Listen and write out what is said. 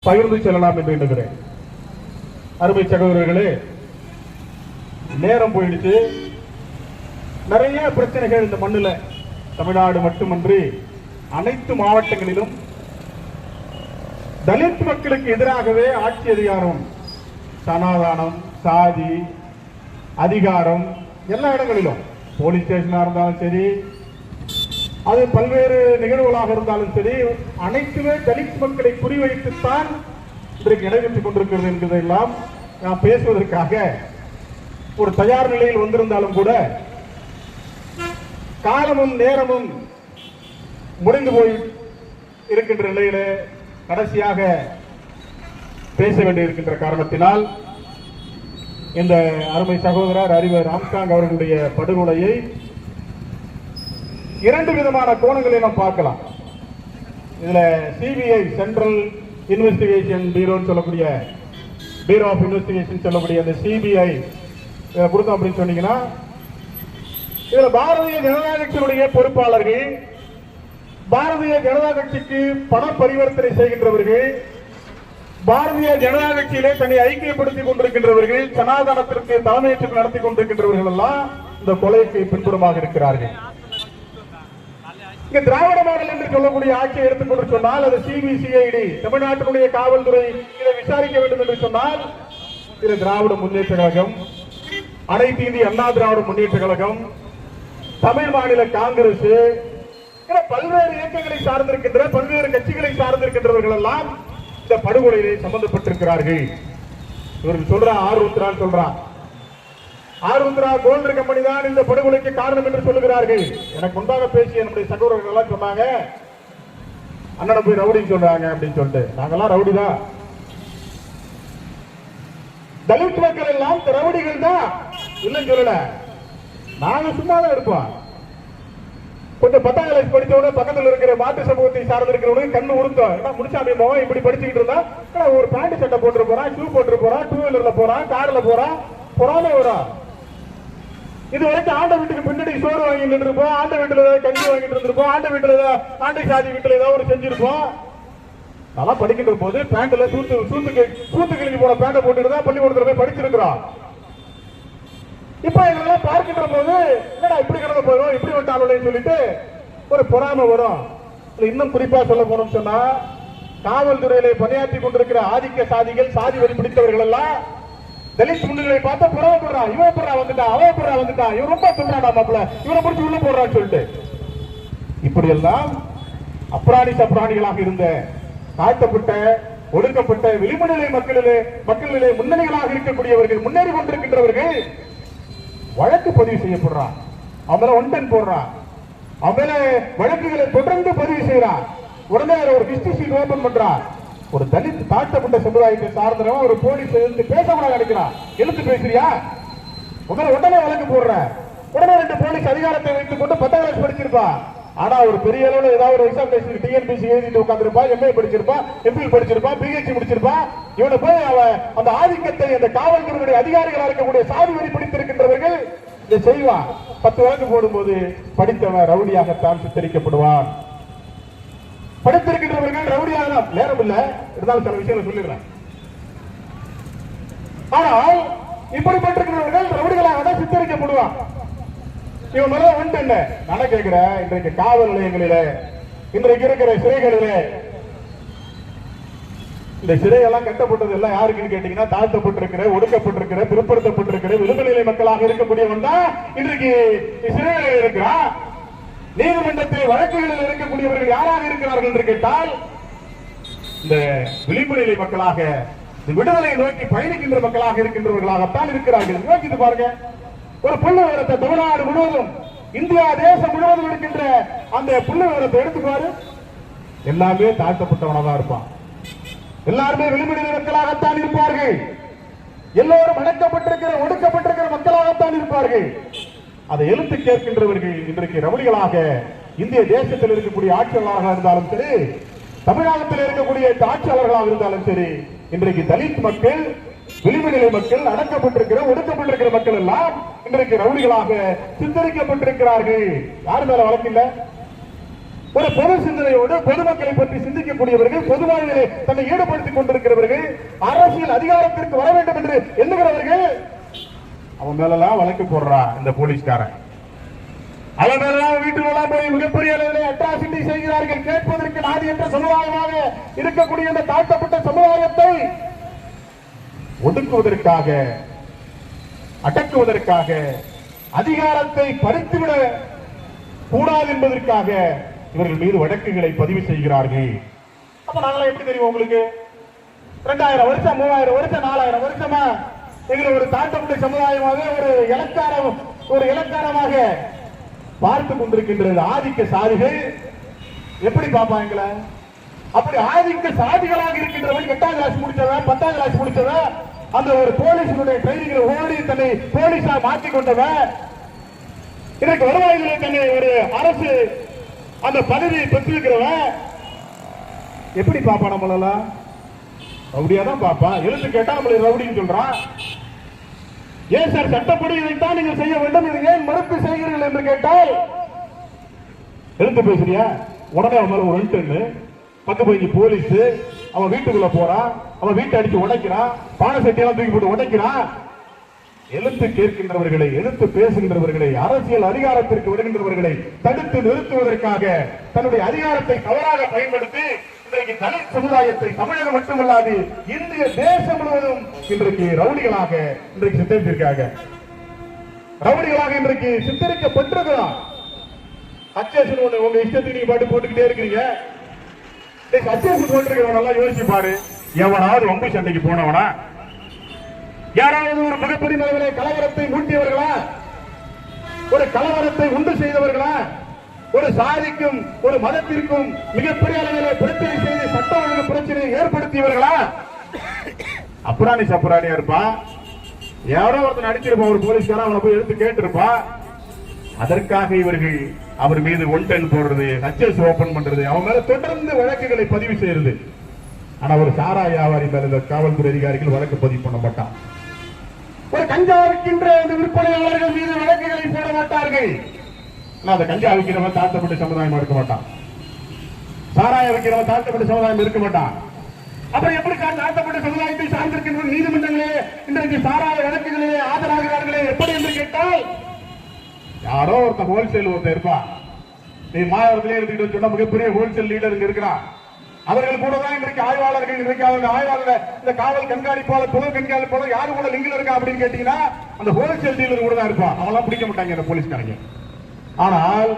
பகிர்ந்து செல்லலாம் என்று எண்ணுகிறேன். அருமை சகோதரர்களே, நேரம் போயிடுச்சு. நிறைய பிரச்சனைகள் இந்த மண்ணில் தமிழ்நாடு மட்டுமன்றி அனைத்து மாவட்டங்களிலும் தலித் மக்களுக்கு எதிராகவே ஆட்சி அதிகாரம், சனாதானம், சாதி அதிகாரம் எல்லா இடங்களிலும், போலீஸ் ஸ்டேஷனா இருந்தாலும் சரி, அது பல்வேறு நிகழ்வுகளாக இருந்தாலும் சரி, அனைத்துமே தலித் மக்களை குறிவைத்துத்தான் இன்றைக்கு நடைபெற்றுக் கொண்டிருக்கிறது என்பதெல்லாம் நாம் பேசுவதற்காக ஒரு தயார் நிலையில் வந்திருந்தாலும் கூட காலமும் நேரமும் முடிந்து போய் இருக்கின்ற நிலையில கடைசியாக பேச வேண்டியிருக்கின்ற காரணத்தினால் இந்த அருமை சகோதரர் அறிவர் ஆம்ஸ்ட்ராங் அவர்களுடைய படுகொலையை இரண்டு விதமான கோணங்களை நாம் பார்க்கலாம். இதுல சிபிஐ, சென்ட்ரல் இன்வெஸ்டிகேஷன் பியூரோன்னு சொல்லக்கூடிய, பியூரோ ஆஃப் இன்வெஸ்டிகேஷன் சொல்லக்கூடிய அந்த சிபிஐ கொடுத்தோம் அப்படின்னு சொன்னீங்கன்னா, இதுல பாரதிய ஜனதா கட்சியினுடைய பொறுப்பாளர்கள், பாரதிய ஜனதா கட்சிக்கு பண பரிவர்த்தனை செய்கின்றவர்கள், பாரதிய ஜனதா கட்சியிலே தன்னை ஐக்கியப்படுத்திக் கொண்டிருக்கின்றவர்கள், சனாதனத்திற்கு தலைமையேற்று நடத்தி கொண்டிருக்கின்றவர்கள் எல்லாம் இந்த கொலைக்கு பின்புறமாக இருக்கிறார்கள். இங்க திராவிட மாடல் என்று சொல்லக்கூடிய ஆட்சியை எடுத்துக்கொண்டு சொன்னால், அது சிபிசிஐடி, தமிழ்நாட்டினுடைய காவல்துறை இதை விசாரிக்க வேண்டும் என்று சொன்னால், இது திராவிட முன்னேற்ற கழகம், அனைத்து இந்திய அண்ணா திராவிட முன்னேற்ற கழகம், தமிழ் மாநில காங்கிரஸ், பல்வேறு இயக்கங்களை சார்ந்திருக்கின்ற பல்வேறு கட்சிகளை சார்ந்திருக்கின்றவர்கள் எல்லாம் இந்த படுகொலையிலே சம்பந்தப்பட்டிருக்கிறார்கள். இவர்கள் சொல்றான் ஆர்வத்ரான் சொல்றான், ஆர்வத்ரா கோல்டு கம்பெனி தான் இந்த படுகொலைக்கு காரணம் என்று சொல்லுகிறார்கள். எனக்கு முன்பாக பேசிய நம்முடைய சகோதரர்கள் எல்லாம் சொன்னாங்க, அண்ணனை போய் ரவுடின்னு சொல்றாங்க அப்படின்னு சொல்லிட்டு. நாங்கெல்லாம் ரவுடி தான், தலித் மக்கள் எல்லாம் ரவுடிகள் தான் இல்லைன்னு சொல்லல, நாங்க சும்மா தான் இருப்போம். கொஞ்சம் 10ஆம் கிளாஸ் படிச்சவன பக்கத்தில் இருக்கிற மாற்று சமூகத்தை சார்ந்து இருக்கிறவனுக்கு கண்ணு உடுத்தோம், முடிச்சாமி மோகம் இப்படி படிச்சுக்கிட்டு இருந்தா ஒரு பேண்ட் சட்டை போட்டு போறான், ஷூ போட்டு போறான், டூ வீலர்ல போறான், கார்ல போறான், பொறாம வரும். இது வரைக்கும் ஆண்ட வீட்டுக்கு பின்னாடி சோறு வாங்கிட்டு இருப்போம், ஆண்ட வீட்டுல ஏதாவது கஞ்சி வாங்கிட்டு இருந்திருப்போம், ஆண்ட வீட்டுல ஆண்டை சாதி வீட்டுல ஏதாவது ஒரு செஞ்சிருப்போம். நல்லா படிக்கின்ற போது பேண்ட்ல சூத்து கிழிஞ்சு போன பேண்ட போட்டுட்டு தான் பள்ளிக்கூடத்துல போய் படிச்சிருக்கிறோம். இப்ப இதெல்லாம் பார்க்கின்ற போது என்னடா இப்படி கிடந்த போயிடும், இப்படி விட்டாலும் சொல்லிட்டு ஒரு பொறாமை வரும். இன்னும் குறிப்பா சொல்ல போனோம் சொன்னா, காவல்துறையிலே பணியாற்றி கொண்டிருக்கிற ஆதிக்க சாதிகள், சாதி வரி பிடித்தவர்கள் எல்லாம் தலித் முன்னிலை பார்த்து புறப்படுறான், இவன் புறா வந்துட்டான், அவன் புறா வந்துட்டான், இவன் ரொம்ப சொல்றான் மாப்பிள்ள, இவனை பிடிச்சி உள்ள போடுறான்னு சொல்லிட்டு. இப்படி எல்லாம் அப்ராணி சப்ராணிகளாக இருந்த தாழ்த்தப்பட்ட ஒடுக்கப்பட்ட விளிம்புநிலை மக்களிலே முன்னணிகளாக இருக்கக்கூடியவர்கள், முன்னேறி கொண்டிருக்கின்றவர்கள் வழக்கு பதிவு செய்யப்படுறான், அவன் ஒன்டன் போடுறான், அவன் வழக்குகளை தொடர்ந்து பதிவு செய்யறான். உடனே ஒரு ஹிஸ்டரி ஷீட் ஓபன் பண்றான். ஒரு தலித் தாழ்த்தப்பட்ட சமுதாயத்தை சார்ந்தவன் ஒரு போலீஸ் எழுந்து பேசக்கூடாது நினைக்கிறான், எழுத்து பேசுறியா, உடனே வழக்கு போடுற. உடனே 2 போலீஸ் அதிகாரத்தை வைத்துக் கொண்டு 10ஆம் கிளாஸ் படிச்சிருப்பா. ஆனா ஒரு பெரிய அளவுல ஏதாவது ஒரு எக்ஸாமினேஷன் டிஎன்பிசி எழுதிட்டு உட்கார்ந்திருப்பா, எம்ஏ படிச்சிருப்பா, எம்பில் படிச்சிருப்பா, பிஹெச்டி முடிச்சிருப்பா. இவனை போய் அந்த ஆதிக்கத்தை அந்த காவல்துறையுடைய அதிகாரிகளாக இருக்கக்கூடிய சாதி வரி பிடித்திருக்கின்றவர்கள் இதை செய்வான். 10 வழக்கு போடும்போது படித்தவன் ரவுடியாகத்தான் சித்தரிக்கப்படுவான். படித்திருக்கின்றவர்கள் ரவுடியாக நேரம் இல்ல, இருந்தாலும் சில விஷயங்களை சொல்லிடுறேன். ஆனால் இப்படிப்பட்டிருக்கிறவர்கள் ரவுடிகளாக சித்தரிக்கப்படுவான். இவன் மேல ஒன்று என்ன நான் கேட்கிறேன், இன்றைக்கு காவல் நிலையங்களில, இன்றைக்கு இருக்கிற சிறைகளிலே, இந்த சிறையெல்லாம் கட்டப்பட்டது எல்லாம் யாருக்குன்னு கேட்டீங்கன்னா, தாழ்த்தப்பட்டிருக்கிற, ஒடுக்கப்பட்டிருக்கிற, பிற்படுத்தப்பட்டிருக்கிற விளிம்பு நிலை மக்களாக இருக்கக்கூடியவன் தான் இன்றைக்கு சிறைகளில் இருக்கிறான். நீதிமன்றத்தில் வழக்குகளில் இருக்கக்கூடியவர்கள் யாராக இருக்கிறார்கள் என்று கேட்டால், இந்த விளிம்பு நிலை மக்களாக, விடுதலை நோக்கி பயணிக்கின்ற மக்களாக இருக்கின்றவர்களாகத்தான் இருக்கிறார்கள். யோசித்து பாருங்க, ஒரு புள்ளி விவரத்தை தமிழ்நாடு முழுவதும், இந்தியா தேசம் முழுவதும் இருக்கின்ற அந்த புள்ளி விவரத்தை எடுத்துப்பாரு, எல்லாமே தாழ்த்தப்பட்டவனாக இருப்பான், எல்லாருமே விளிம்பு நிலை மக்களாகத்தான் இருப்பார்கள், எல்லோரும் அடக்கப்பட்டிருக்கிற ஒடுக்கப்பட்டிருக்கிற மக்களாகத்தான் இருப்பார்கள். அதை எழுத்து கேட்கின்றவர்கள் இன்றைக்கு ரவுடிகளாக இந்திய தேசத்தில் இருக்கக்கூடிய ஆட்சியாளர்களாக இருந்தாலும் சரி, தமிழகத்தில் இருக்கக்கூடிய ஆட்சியாளர்களாக இருந்தாலும் சரி, இன்றைக்கு தலித் மக்கள், விளிம்பு நிலை மக்கள், அடக்கப்பட்டிருக்கிற ஒடுக்கப்பட்டிருக்கிற மக்கள் எல்லாம் இன்றைக்கு ரவுடிகளாக சித்தரிக்கப்பட்டிருக்கிறார்கள். யார் மேல வழக்கு இல்ல? ஒரு பொது சிந்தனையோடு பொதுமக்களை பற்றி சிந்திக்கக்கூடியவர்கள், பொது வாழ்விலே தன்னை ஈடுபடுத்திக் கொண்டிருக்கிறவர்கள், அரசியல் அதிகாரத்திற்கு வர வேண்டும் என்று எண்ணுகிறவர்கள், அவன் மேலெல்லாம் வழக்கு போடுறா இந்த போலீஸ்காரன். அவன் மேலெல்லாம் வீட்டுலாம் போய் மிகப்பெரிய அளவில் அட்ராசிட்டி செய்கிறார்கள். கேட்பதற்கு நாதியற்ற சமுதாயமாக இருக்கக்கூடிய இந்த தாழ்த்தப்பட்ட சமுதாயத்தை ஒடுக்குவதற்காக, அடக்குவதற்காக, அதிகாரத்தை பறித்துவிட கூடாது என்பதற்காக இவர்கள் மீது வழக்குகளை பதிவு செய்கிறார்கள். அப்ப நாங்களா எப்படி தெரியும் உங்களுக்கு? 2000 வருஷம், 3000 வருஷம், 4000 வருஷமா எங்களை ஒரு தாழ்த்தப்பட்ட சமுதாயமாக ஒரு இலக்காரமாக பார்த்து கொண்டிருக்கின்றது. ஆதிக்க சாதிகள் எப்படி பார்ப்பாங்கள? அப்படி ஆதிக்க சாதிகளாக இருக்கின்றவன் 8ஆம் கிளாஸ் முடிச்சவன், 10ஆம் கிளாஸ் முடிச்சவன், அந்த ஒரு போலீஸுடைய ட்ரைனிங்ல ஓடி தன்னை போலீஸா மாற்றிக் கொண்டவன், இதற்கு வருவாய்களை தன்னை ஒரு அரசு அந்த பதவியை பெற்றிருக்கிறவன் எப்படி பாப்பா? நம்மளெல்லாம் ரவுடியாதான் பாப்பா. எழுத்து கேட்டா நம்மளை ரவுடின்னு சொல்றான். ஏன் சார் சட்டப்படி இதைத்தான் நீங்கள் செய்ய வேண்டும், இதை ஏன் மறுப்பு செய்கிறீர்கள் என்று கேட்டால், எழுத்து பேசுறியா? உடனே அவன் மேல ஒரு எழுத்து பத்து பதினஞ்சு போலீஸ் அவன் வீட்டுக்குள்ள போறான், அவன் வீட்டை அடிச்சு உடைக்கிறான், பானை சட்டியெல்லாம் தூக்கி போட்டு உடைக்கிறான். எழுத்து கேட்கின்றவர்களை, எழுத்து பேசுகின்றவர்களை, அரசியல் அதிகாரத்திற்கு வருகின்றவர்களை தடுத்து நிறுத்துவதற்காக தன்னுடைய அதிகாரத்தை தவறாக பயன்படுத்தி இன்றைக்கு தலித் சமுதாயத்தை தமிழகம் மட்டுமல்லாது இந்திய தேசம் முழுவதும் இன்றைக்கு ரவுடிகளாக இன்றைக்கு சித்தரித்திருக்காங்க. ரவுடிகளாக இன்றைக்கு சித்தரிக்கப்பட்டிருக்கிறார். அச்சேசன் ஒண்ணு உங்க இஷ்டத்துக்கு நீங்க பாட்டு போட்டுக்கிட்டே இருக்கிறீங்க. அச்சேசன் போட்டிருக்கிறவன் யோசிச்சு பாரு. எவனாவது வம்பு சண்டைக்கு போனவனா? யாராவது ஒரு மிகப்பெரிய அளவிலே கலவரத்தை மூட்டியவர்களா? ஒரு கலவரத்தை உண்டு செய்தவர்களா? ஒரு சாதிக்கும் ஒரு மதத்திற்கும் மிகப்பெரிய அளவிலே பிரச்சனை செய்து சட்ட ஒழுங்கு பிரச்சனையை ஏற்படுத்தியவர்களா? அப்புறாணி சப்புராணியா இருப்பா. யாரோ ஒருத்தன் அடிச்சிருப்பான், ஒரு போலீஸ்காரன் அவனை போய் எடுத்து கேட்டிருப்பா. அதற்காக இவர்கள் அவர் மீது 110 போடுறது, ஹெச்எஸ் ஓபன் பண்றது, அவன் மேல தொடர்ந்து வழக்குகளை பதிவு செய்யறது. ஆனா ஒரு சாரா வியாபாரி மேல காவல்துறை அதிகாரிகள் வழக்கு பதிவு பண்ண மாட்டான். ஒரு கஞ்சா விற்கின்ற விற்பனையாளர்கள் மீது வழக்குகளை போட மாட்டார்கள். அந்த கஞ்சா விற்கிறவன் தாழ்த்தப்பட்ட சமுதாயம் இருக்க மாட்டான். சாராய விற்கிறவன் தாழ்த்தப்பட்ட சமுதாயம் இருக்க மாட்டான். அப்புறம் எப்படி தாழ்த்தப்பட்ட சமுதாயத்தை சார்ந்திருக்கின்ற நீதிமன்றங்களே இன்றைக்கு சாராய வழக்குகளிலே ஆஜராகிறார்களே எப்படி என்று கேட்டால், யாரோ ஒருத்தன் ஹோல்சேல் ஒருத்தர் இருப்பான். நீ மாவட்டத்திலே எடுத்துக்கிட்டு சொன்ன மிகப்பெரிய ஹோல்சேல் லீடர் இருக்கிறான். அவர்கள் கூட தான் இன்றைக்கு ஆய்வாளர்கள், இன்றைக்கு அவங்க ஆய்வாளர், இந்த காவல் கண்காணிப்பாளர், புலர் கண்காணிப்பாளர் யாரு கூட லிங்கில் இருக்கா அப்படின்னு கேட்டீங்கன்னா அந்த ஹோல்சேல் டீலர் கூட தான் இருப்பான். அவெல்லாம் பிடிக்க மாட்டாங்க இந்த போலீஸ்காரங்க. ஆனால்